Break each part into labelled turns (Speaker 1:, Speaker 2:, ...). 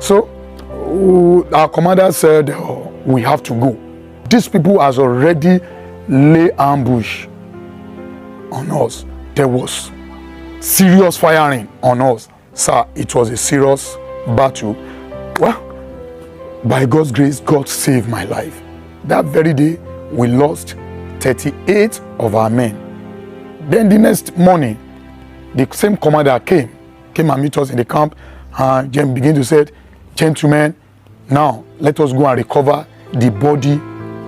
Speaker 1: So our commander said, we have to go. These people has already lay ambush on us. There was serious firing on us. Sir, it was a serious battle. Well, by God's grace, God saved my life. That very day, we lost 38 of our men. Then the next morning, the same commander came and meet us in the camp and began to say, gentlemen, now let us go and recover the body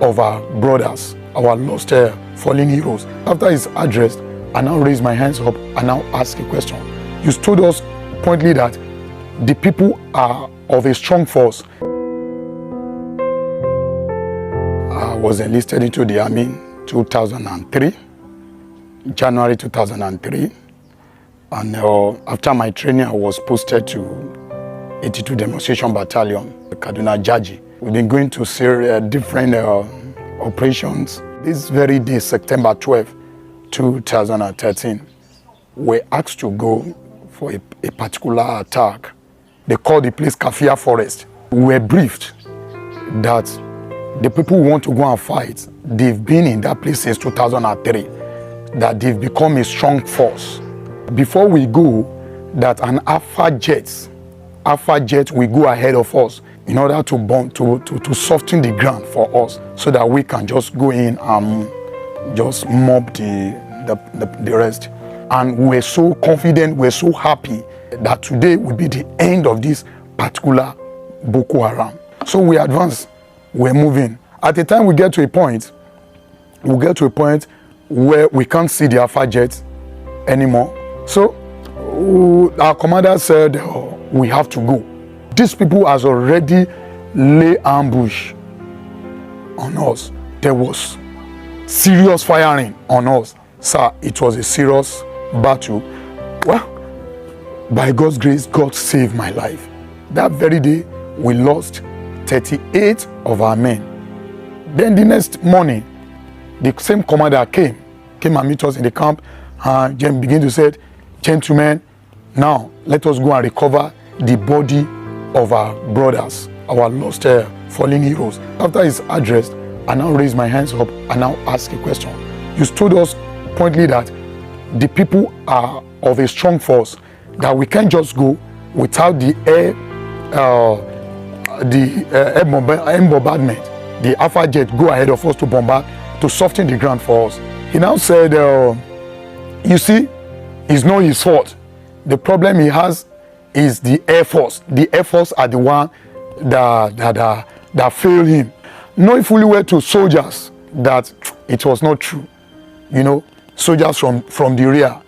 Speaker 1: of our brothers, our lost fallen heroes. After his address, I now raise my hands up and now ask a question. You told us pointedly that the people are of a strong force. I was enlisted into the army 2003, January 2003. And after my training, I was posted to 82 Demonstration Battalion, Kaduna Jaji. We've been going to see different operations. This very day, September 12, 2013, we're asked to go for a particular attack. They call the place Kafia Forest. We were briefed that the people who want to go and fight, they've been in that place since 2003, that they've become a strong force. Before we go, that an Alpha jet will go ahead of us in order to bomb, to soften the ground for us, so that we can just go in and just mob the rest. And we're so confident, we're so happy that today will be the end of this particular Boko Haram. So we advance, we're moving. At the time we get to a point where we can't see the Alpha jet anymore. So our commander said, we have to go. These people has already lay ambush on us. There was serious firing on us. Sir, it was a serious battle. Well, by God's grace, God saved my life. That very day, we lost 38 of our men. Then the next morning, the same commander came and meet us in the camp and began to say, gentlemen, now let us go and recover the body of our brothers, our lost fallen heroes. After his address, I now raise my hands up and now ask a question. You told us pointedly that the people are of a strong force, that we can't just go without the air bombardment. The Alpha jet go ahead of us to bombard, to soften the ground for us. He now said, you see, it's not his fault. The problem he has is the Air Force. The Air Force are the one that failed him. Knowing fully well to soldiers that it was not true. You know, soldiers from the rear,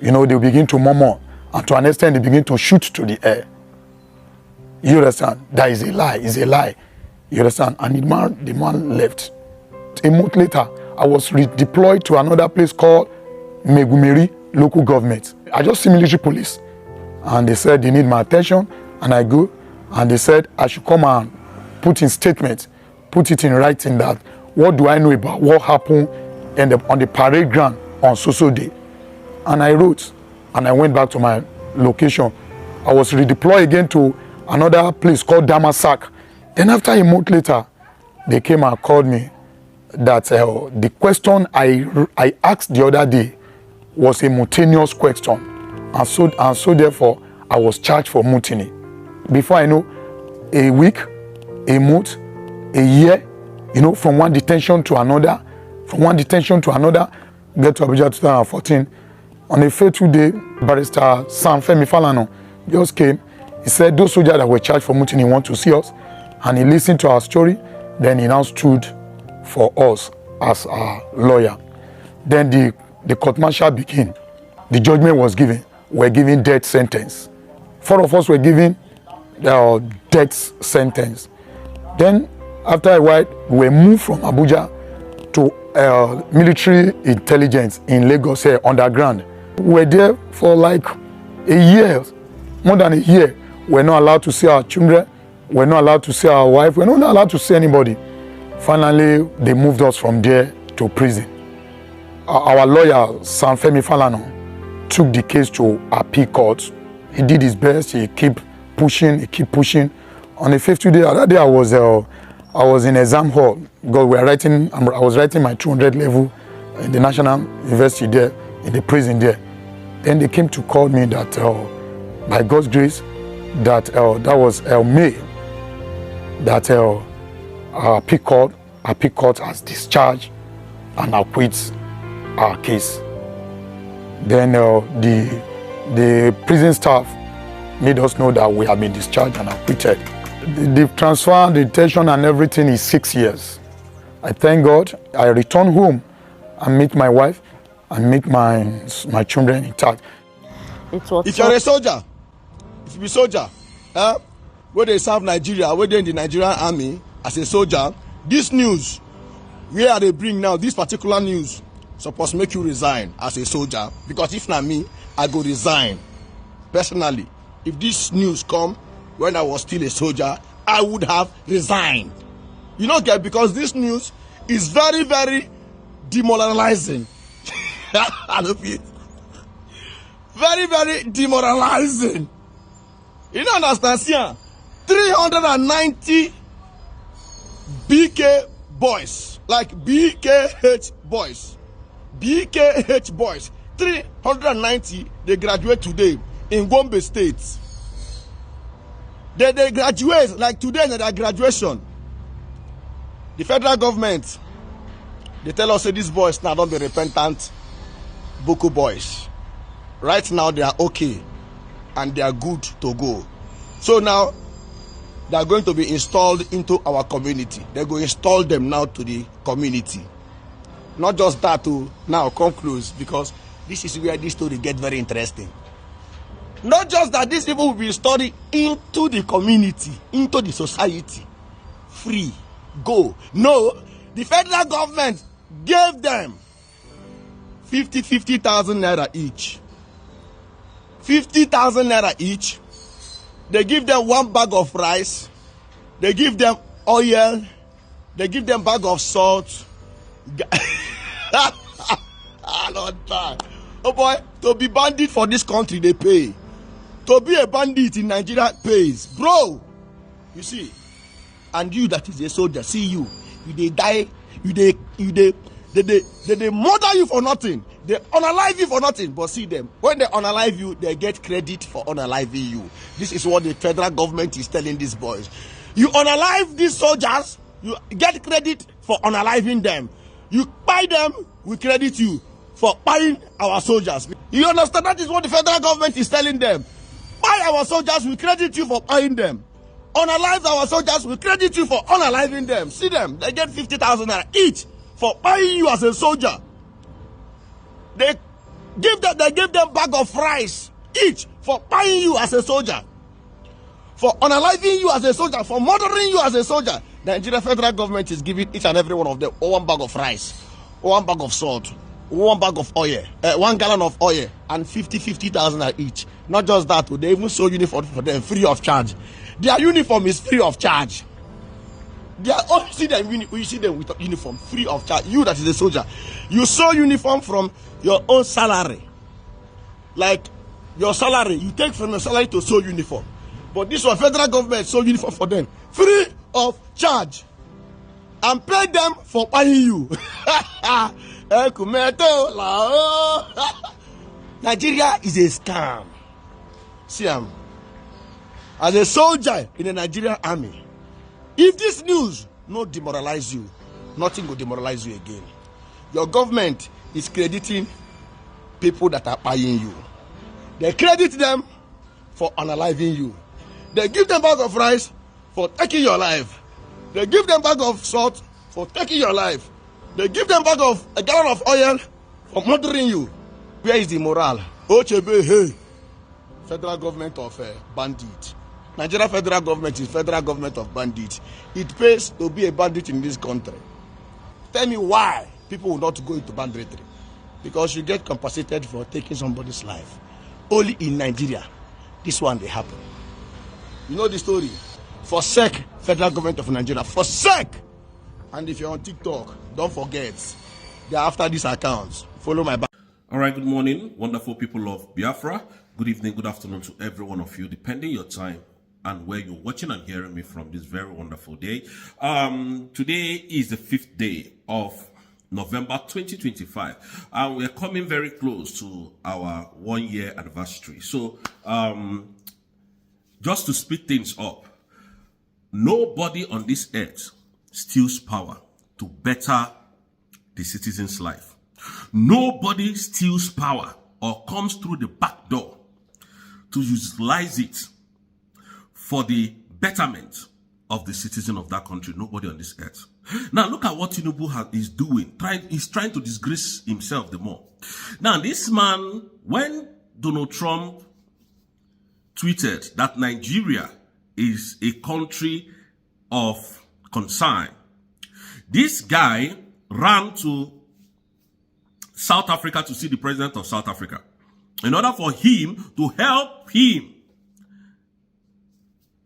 Speaker 1: you know, they begin to murmur, and to an extent they begin to shoot to the air. You understand? That is a lie. It's a lie. You understand? And the man left. A month later, I was redeployed to another place called Megumeri local government. I just see military police, and they said they need my attention, and I go, and they said I should come and put in statement, put it in writing that what do I know about what happened on the parade ground on so day. And I wrote, and I went back to my location. I was redeployed again to another place called Damasak. Then after a month later, they came and called me that the question I asked the other day was a mutinous question, and so therefore I was charged for mutiny. Before I know, a week, a month, a year, you know, from one detention to another, get to Abuja 2014. On a fateful day, Barrister Sam Femi Falana just came. He said those soldiers that were charged for mutiny want to see us, and he listened to our story. Then he now stood for us as our lawyer. Then the court martial began. The judgment was given. We're given death sentence. 4 of us were given death sentence. Then after a while, we were moved from Abuja to military intelligence in Lagos here underground. We were there for like a year, more than a year. We're not allowed to see our children. We're not allowed to see our wife. We're not allowed to see anybody. Finally, they moved us from there to prison. Our lawyer, Sanfemi Falana, took the case to appeal court. He did his best. He kept pushing, he keep pushing. On the 50th day, that day I was in exam hall because I was writing my 200 level in the National University there, in the prison there. Then they came to call me that by God's grace, that was May, that our appeal court has discharged and acquits our case. Then the prison staff made us know that we have been discharged and acquitted. The transfer, the detention and everything is 6 years. I thank God. I return home and meet my wife and meet my children intact.
Speaker 2: If you're a soldier, if you be soldier, where they serve Nigeria, where they in the Nigerian army as a soldier, this news, where they bring now, this particular news, supposed to make you resign as a soldier. Because if not me, I go resign. Personally, if this news come when I was still a soldier, I would have resigned. You know, get because this news is very, very demoralizing. I love it. Very, very demoralizing. You don't understand, see? 390 BK boys, like BKH boys, 390, they graduate today in Gombe State. They graduate, like today in their graduation. The federal government, they tell us that these boys now don't be repentant Boko boys. Right now they are okay and they are good to go. So now they are going to be installed into our community. They're going to install them now to the community. Not just that to now come close, because this is where this story gets very interesting. Not just that these people will be installed into the community, into the society. Free. Go. No, the federal government gave them 50,000 naira each. 50,000 naira each. They give them 1 bag of rice. They give them oil. They give them bag of salt. Oh boy, to be bandit for this country, they pay. To be a bandit in Nigeria pays. Bro, you see. And you that is a soldier, see you. They die. They murder you for nothing. They unalive you for nothing. But see them. When they unalive you, they get credit for unaliving you. This is what the federal government is telling these boys. You unalive these soldiers, you get credit for unaliving them. You buy them, we credit you for buying our soldiers. You understand? That is what the federal government is telling them. Buy our soldiers, we credit you for buying them. Unalive our soldiers, we credit you for unaliving them. See them, they get 50,000 naira each for buying you as a soldier. They give them bag of rice each for buying you as a soldier. For unaliving you as a soldier, for murdering you as a soldier. The Nigeria federal government is giving each and every one of them 1 bag of rice, 1 bag of salt, 1 bag of oil, 1 gallon of oil, and 50,000 each. Not just that, they even sew uniform for them free of charge. Their uniform is free of charge. You see them with uniform free of charge. You that is a soldier, you sew uniform from your own salary. Like your salary, you take from your salary to sew uniform. But this one, federal government sew uniform for them free of charge, and pay them for buying you. Nigeria is a scam. See, as a soldier in the Nigerian army, if this news not demoralize you, nothing will demoralize you again. Your government is crediting people that are buying you. They credit them for unaliving you. They give them bag of rice for taking your life. They give them bag of salt for taking your life. They give them bag of a gallon of oil for murdering you. Where is the morale? Ochebe, hey, federal government of bandit. Nigeria federal government is federal government of bandit. It pays to be a bandit in this country. Tell me why people will not go into banditry. Because you get compensated for taking somebody's life. Only in Nigeria, this one they happen. You know the story. Forsake federal government of Nigeria. Forsake. And if you're on TikTok, don't forget, they're after these accounts. Follow my back.
Speaker 3: All right, good morning, wonderful people of Biafra. Good evening, good afternoon to every one of you, depending your time and where you're watching and hearing me from this very wonderful day. Today is the 5th day of November 2025, and we're coming very close to our 1-year anniversary. So just to speed things up, nobody on this earth steals power to better the citizen's life. Nobody steals power or comes through the back door to utilize it for the betterment of the citizen of that country. Nobody on this earth. Now look at what Tinubu is doing. He's trying to disgrace himself the more. Now this man, when Donald Trump tweeted that Nigeria is a country of concern, this guy ran to South Africa to see the president of South Africa in order for him to help him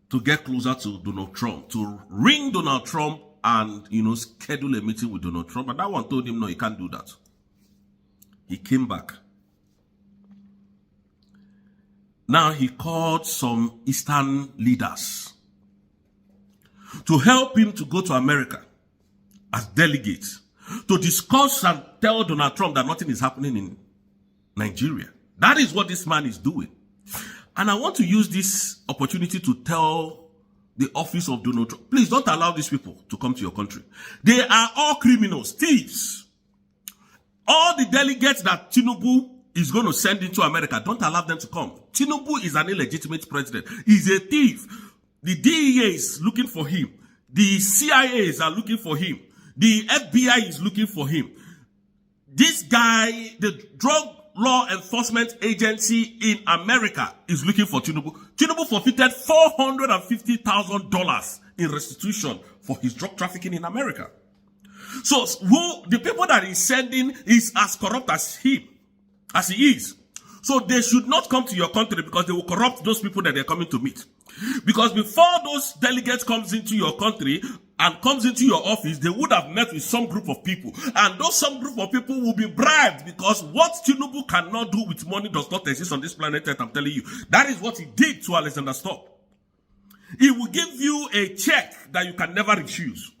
Speaker 3: to get closer to Donald Trump, to ring Donald Trump and, schedule a meeting with Donald Trump. And that one told him, no, he can't do that. He came back. Now he called some Eastern leaders to help him to go to America as delegates to discuss and tell Donald Trump that nothing is happening in Nigeria. That is what this man is doing. And I want to use this opportunity to tell the office of Donald Trump, please don't allow these people to come to your country. They are all criminals, thieves. All the delegates that Tinubu is going to send into America, don't allow them to come. Tinubu is an illegitimate president. He's a thief. The DEA is looking for him. The CIAs are looking for him. The FBI is looking for him. This guy, the Drug Law Enforcement Agency in America is looking for Tinubu. Tinubu forfeited $450,000 in restitution for his drug trafficking in America. So the people that he's sending is as corrupt as he is. So they should not come to your country because they will corrupt those people that they're coming to meet. Because before those delegates comes into your country and comes into your office, they would have met with some group of people. And those some group of people will be bribed because what Tinubu cannot do with money does not exist on this planet Earth, I'm telling you. That is what he did to Alexander Stubb. He will give you a check that you can never refuse.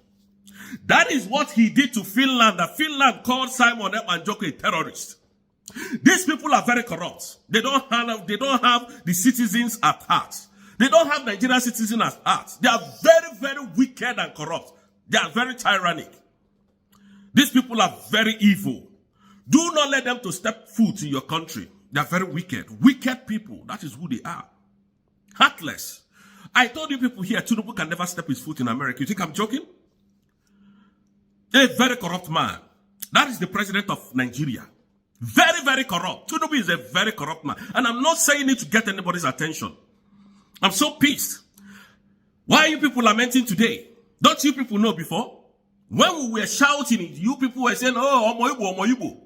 Speaker 3: That is what he did to Finland. That Finland called Simon and Joko a terrorist. These people are very corrupt. They don't have the citizens at heart. They don't have Nigerian citizens at heart. They are very, very wicked and corrupt. They are very tyrannic. These people are very evil. Do not let them to step foot in your country. They are very wicked. Wicked people. That is who they are. Heartless. I told you people here, Tinubu can never step his foot in America. You think I'm joking? A very corrupt man. That is the president of Nigeria. Very, very corrupt. Tinubu is a very corrupt man. And I'm not saying it to get anybody's attention. I'm so pissed. Why are you people lamenting today? Don't you people know before? When we were shouting it, you people were saying, oh, Omoibo, Omoibo.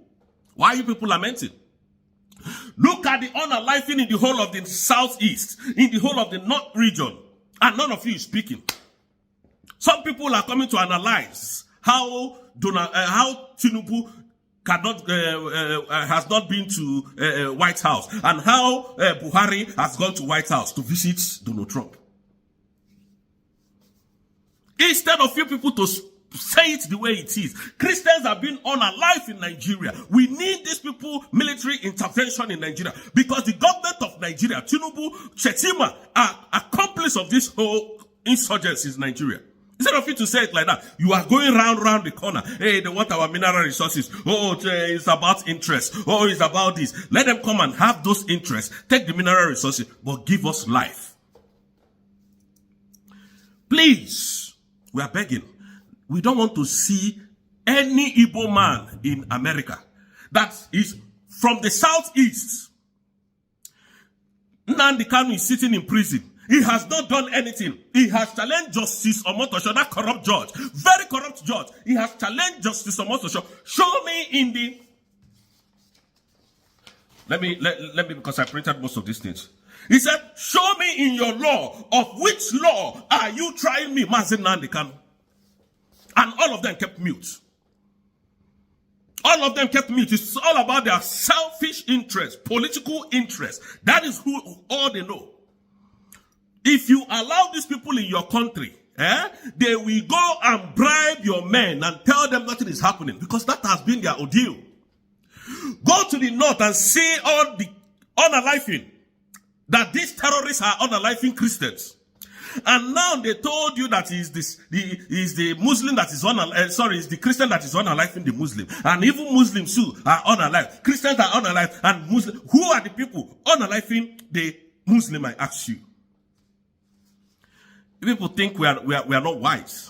Speaker 3: Why are you people lamenting? Look at the unaliving in the whole of the southeast, in the whole of the north region, and none of you is speaking. Some people are coming to analyze how Tinubu has not been to White House, and how Buhari has gone to White House to visit Donald Trump. Instead of you people to say it the way it is, Christians have been unalive in Nigeria. We need these people military intervention in Nigeria because the government of Nigeria, Tinubu, Chetima, are accomplices of this whole insurgency in Nigeria. Instead of you to say it like that, you are going round the corner. Hey, they want our mineral resources. Oh, it's about interest. Oh, it's about this. Let them come and have those interests. Take the mineral resources, but give us life. Please, we are begging. We don't want to see any Igbo man in America that is from the southeast. Nnamdi Kanu is sitting in prison. He has not done anything. He has challenged Justice Omotosho, that corrupt judge, very corrupt judge. He has challenged Justice Omotosho. Show me in the... Let me, because I printed most of these things. He said, show me in your law, of which law are you trying me, Mazi Nnamdi Kanu? And all of them kept mute. All of them kept mute. It's all about their selfish interest, political interest. That is all they know. if you allow these people in your country, they will go and bribe your men and tell them nothing is happening, because that has been their ordeal. Go to the north and see all the unaliving, that these terrorists are unaliving Christians. And now they told you that is the Muslim that is is the Christian that is unaliving the Muslim. And even Muslims too are unalive. Christians are unalive, and Muslim. Who are the people unaliving the Muslim, I ask you? People think we are not wise.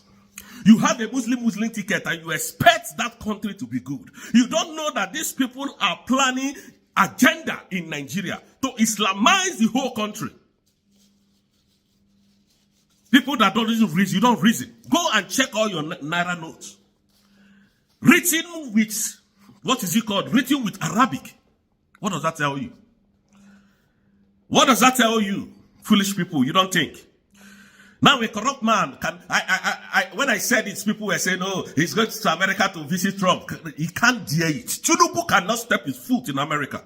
Speaker 3: You have a Muslim ticket and you expect that country to be good. You don't know that these people are planning agenda in Nigeria to Islamize the whole country. People that don't reason, you don't reason. Go and check all your Naira notes. Written with, what is it called? Written with Arabic. What does that tell you? What does that tell you? Foolish people, you don't think. Now a corrupt man can, when I said it, people were saying, oh, he's going to America to visit Trump. He can't dare it. Tinubu cannot step his foot in America.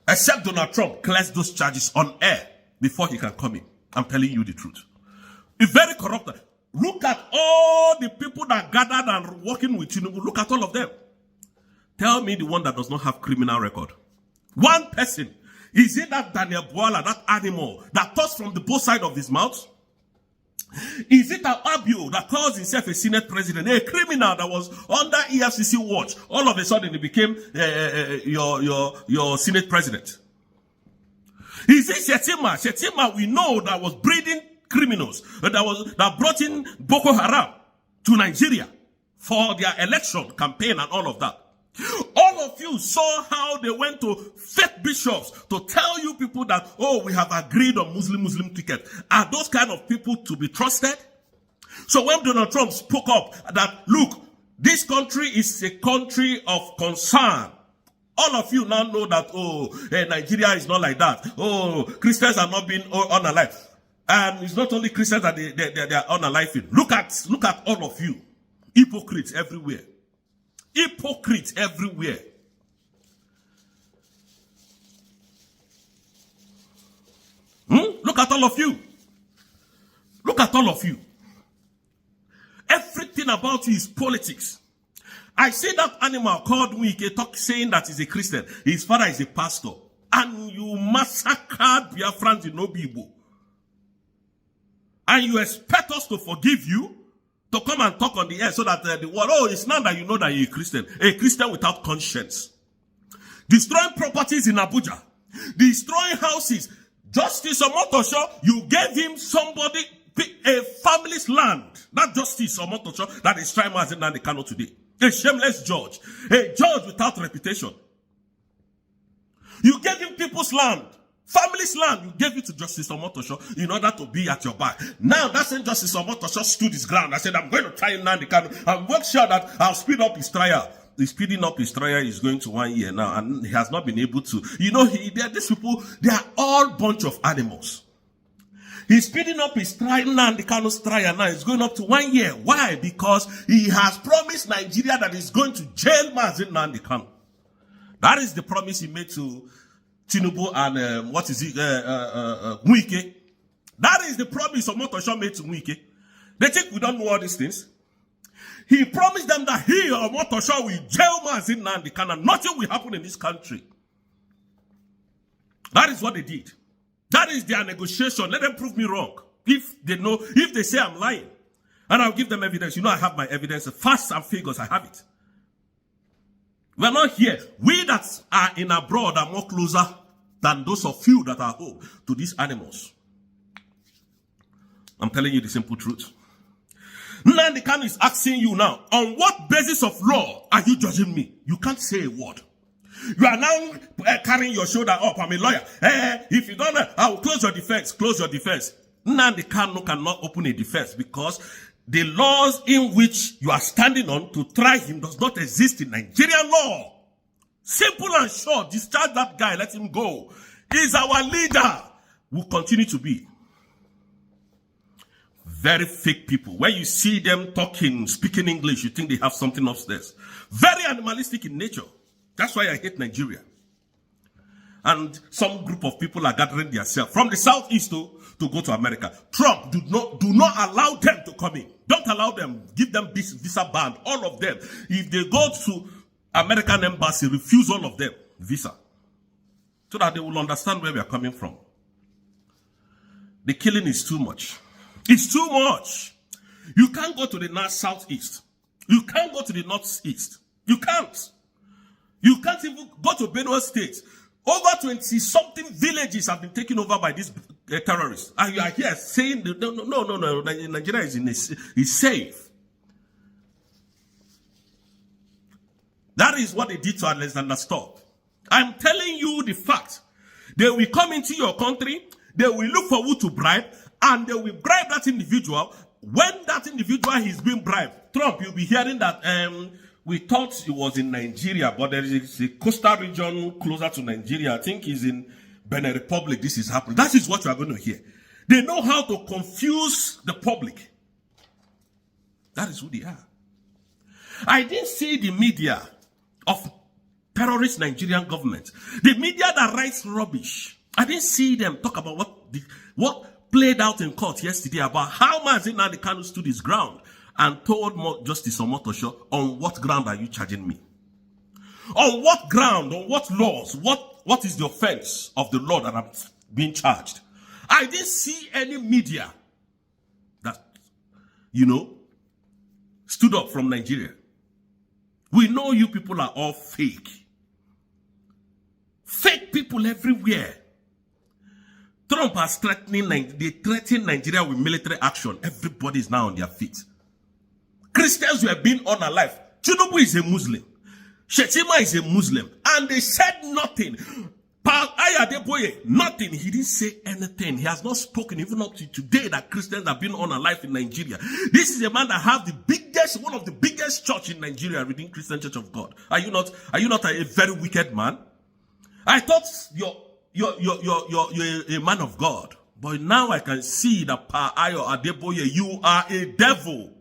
Speaker 3: Except Donald Trump clears those charges on air before he can come in. I'm telling you the truth. It's very corrupt. Look at all the people that gathered and working with Tinubu. Look at all of them. Tell me the one that does not have criminal record. One person. Is it that Daniel Bwala, that animal that talks from the both sides of his mouth? Is it that Abio that calls himself a Senate president, a criminal that was under EFCC watch? All of a sudden he became your Senate president. Is it Shetima? Shetima we know that was breeding criminals, that brought in Boko Haram to Nigeria for their election campaign and all of that. All of you saw how they went to fake bishops to tell you people that, oh, we have agreed on Muslim ticket. Are those kind of people to be trusted? So when Donald Trump spoke up that, look, this country is a country of concern, all of you now know that, oh, Nigeria is not like that. Oh, Christians are not being unalive. And it's not only Christians that they are unaliving. Look at all of you. Hypocrites everywhere. Hypocrites everywhere. Look at all of you. Look at all of you. Everything about you is politics. I see that animal called Wike talk saying that he's a Christian. His father is a pastor. And you massacred Biafrans in Obibo. And you expect us to forgive you? To come and talk on the air so that the world, oh, it's not that you know that you're a Christian without conscience. Destroying properties in Abuja. Destroying houses. Justice Omotosho, you gave him somebody, a family's land. That Justice Omotosho that is trying as in Nnamdi Kanu today. A shameless judge. A judge without reputation. You gave him people's land. Family's land, you gave it to Justice Omotosho in order to be at your back. Now, that same Justice Omotosho stood his ground. I said, I'm going to try Nnamdi Kanu. I'll make sure that I'll speed up his trial. The speeding up his trial is going to 1 year now, and he has not been able to. You know, these people, they are all bunch of animals. He's speeding up his trial, Nnamdi Kanu's trial now. It's going up to 1 year. Why? Because he has promised Nigeria that he's going to jail Mazi Nnamdi Kanu. That is the promise he made to Tinubu and Wike. That is the promise Omotosho made to Wike. They think we don't know all these things. He promised them that he, Omotosho, will jail Mazi Nnamdi Kanu and nothing will happen in this country. That is what they did. That is their negotiation. Let them prove me wrong. If they say I'm lying. And I'll give them evidence. You know I have my evidence. Facts and figures, I have it. We're not here. We that are in abroad are more closer than those of you that are home to these animals. I'm telling you the simple truth. Nnamdi Kanu is asking you now, on what basis of law are you judging me? You can't say a word. You are now carrying your shoulder up. I'm a lawyer. If you don't know, I will close your defense. Close your defense. Nnamdi Kanu cannot open a defense because the laws in which you are standing on to try him does not exist in Nigerian law. Simple and short. Discharge that guy. Let him go. He's our leader. Will continue to be. Very fake people. When you see them talking, speaking English, you think they have something upstairs. Very animalistic in nature. That's why I hate Nigeria. and some group of people are gathering themselves from the southeast to go to America. Trump, do not allow them to come in. Don't allow them. Give them this visa ban. All of them. If they go to American embassy, refuse all of them visa, so that they will understand where we are coming from. The killing is too much. It's too much. You can't go to the southeast. You can't go to the northeast. You can't. You can't even go to Benue State. Over 20-something villages have been taken over by these terrorists. And you are here saying, no, Nigeria is safe. That is what they did to Alexander Stubb. I'm telling you the fact. They will come into your country, they will look for who to bribe, and they will bribe that individual. When that individual is being bribed, Trump, you'll be hearing that we thought it was in Nigeria, but there is a coastal region closer to Nigeria. I think it's in Benin Republic. This is happening. That is what you are going to hear. They know how to confuse the public. That is who they are. I didn't see the media of terrorist Nigerian government. The media that writes rubbish. I didn't see them talk about what played out in court yesterday about how Nnamdi Kanu stood his ground and told Justice Omotosho, on what ground are you charging me? On what ground, on what laws, what is the offense of the law that I'm being charged? I didn't see any media that, stood up from Nigeria. We know you people are all fake. Fake people everywhere. Trump has threatened Nigeria with military action. Everybody is now on their feet. Christians were being unalive. Tinubu is a Muslim. Shetima is a Muslim. And they said nothing. Nothing. He didn't say anything. He has not spoken even up to today that Christians have been unalive in Nigeria. This is a man that has one of the biggest church in Nigeria, Redeemed Christian Church of God. Are you not a very wicked man? I thought you're a man of God. But now I can see that you are a devil.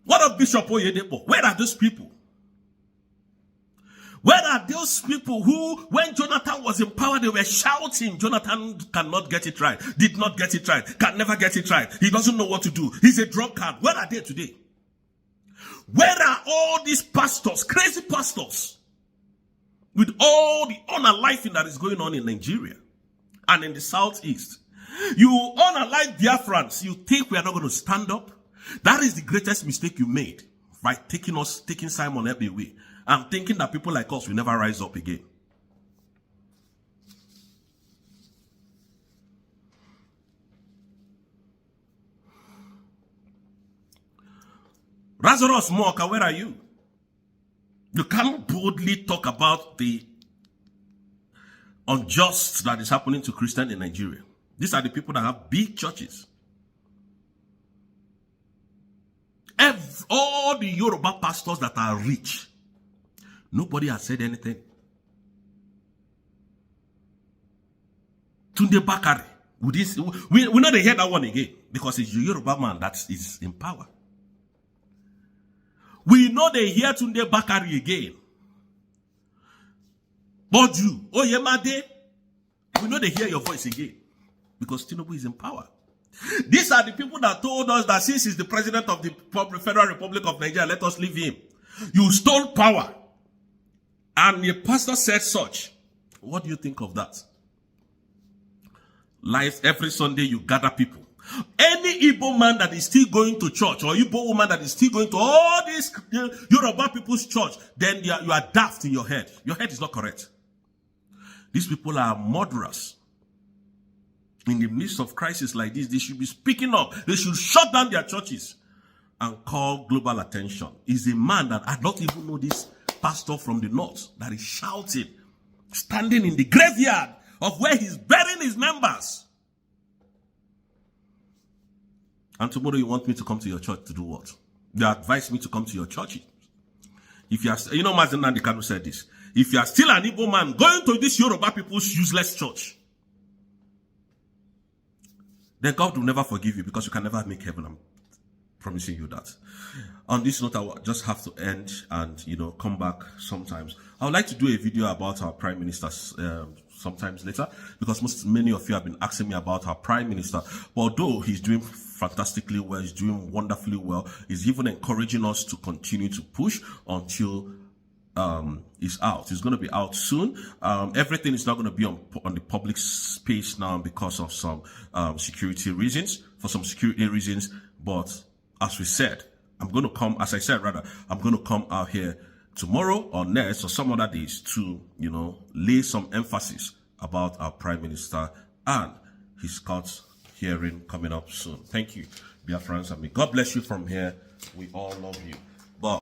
Speaker 3: What of Bishop Oyedepo? Where are those people? Where are those people who, when Jonathan was in power, they were shouting, Jonathan cannot get it right, did not get it right, can never get it right, he doesn't know what to do, he's a drunkard. Where are they today? Where are all these pastors, crazy pastors, with all the unaliving that is going on in Nigeria and in the southeast? You unalive Biafrans, you think we are not going to stand up? That is the greatest mistake you made by taking Simon Ekpa away and thinking that people like us will never rise up again. Lazarus Moka, where are you? You can't boldly talk about the unjust that is happening to Christians in Nigeria. These are the people that have big churches. All the Yoruba pastors that are rich, nobody has said anything. Tunde Bakare, we not hear that one again because it's the Yoruba man that is in power. We know they hear Tunde Bakare again. But you, Oyemade, we know they hear your voice again because Tinubu is in power. These are the people that told us that since he's the president of the Federal Republic of Nigeria, let us leave him. You stole power. And the pastor said such. What do you think of that? Life, every Sunday you gather people. Any Igbo man that is still going to church or Igbo woman that is still going to all these Yoruba people's church, then you are daft in your head. Your head is not correct. These people are murderers. In the midst of crisis like this, they should be speaking up. They should shut down their churches and call global attention. He's a man that I don't even know this pastor from the north that is shouting, standing in the graveyard of where he's burying his members. And tomorrow you want me to come to your church to do what? You advise me to come to your church. If you are, Nnamdi Kanu said this. If you are still an Igbo man going to this Yoruba people's useless church, then God will never forgive you because you can never make heaven. I'm promising you that. On this note, I will just have to end and, come back sometimes. I would like to do a video about our Prime Minister sometimes later, because many of you have been asking me about our Prime Minister. But although he's doing fantastically well, he's doing wonderfully well, he's even encouraging us to continue to push until is out. It's going to be out soon. Everything is not going to be on the public space now because of some security reasons, but as we said, I'm going to come out here tomorrow or next or some other days to, lay some emphasis about our Prime Minister and his court hearing coming up soon. Thank you, Biafrans, and may God bless you from here. We all love you.